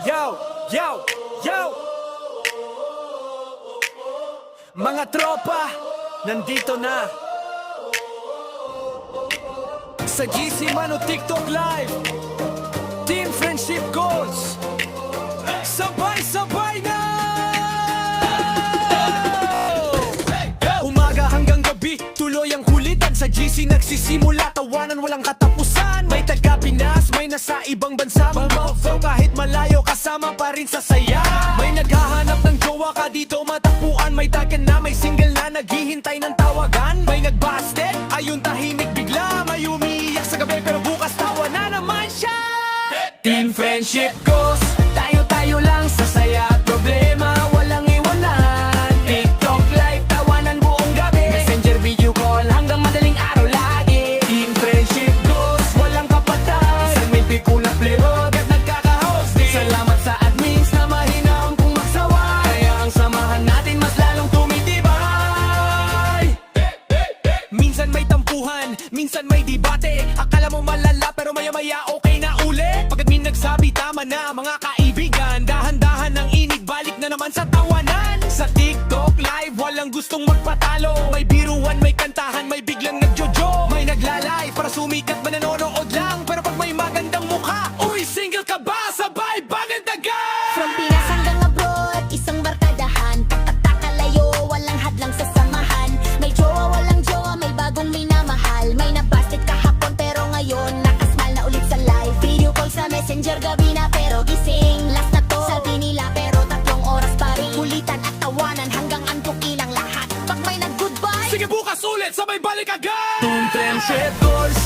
Yo, yo, yo. Mga tropa, nandito na sa GC Mano TikTok Live. Team Friendship Goals. Sabay-sabay na! Umaga hanggang gabi, tuloy ang kulitan. Sa GC nagsisimula, tawanan walang katapusan. May taga Pinas, may nasa ibang bansa. Mamaufaw kahit malayo, kasama pa rin sa saya. May naghahanap ng jowa ka dito matagpuan. May tagan na, may single na naghihintay ng tawagan. May nagbasted, ayun tahimik bigla. May umiiyak sa gabi pero bukas tawa na naman siya. Team Friendship Goals, tayo-tayo lang sa saya at problema, walang iwanan. TikTok live, tawanan buong gabi. Messenger video call hanggang madaling araw lagi. Team Friendship Goals, walang kapatay. Isang may pico na playbog at nagkaka-host din. Salamat sa admins na mahinaon kung magsaway. Kaya ang samahan natin mas lalong tumitibay. Minsan may tampuhan, minsan may debate. Akala mo malala pero maya-maya okay na ulit. Pag admin nagsabi tama na mga kaibigan, dahan-dahan ang init, balik na naman sa tawanan. Sa TikTok live, walang gustong magpatalo. May biruan, may kantahan, may biglang nagjojo. May naglalay para sumikat, mananonood lang. Pero pag may magandang mukha, uy, single ka ba? Sabay, bagay dagan! From Pinas hanggang abroad, isang barkadahan. Pagkakalayo, walang hadlang sa samahan. May jowa, walang jowa, may bagong minamahal. May nabasted kahapon pero ngayon nakasmile na ulit sa live. Video call sa messenger, gabi na pero gising. Last na to, sabi nila pero 3 oras pa rin. Kulitan at tawanan hanggang antok ilang lahat. Pag may nag-goodbye, Sige bukas ulit, sabay balik agad! Team Friendship Goals,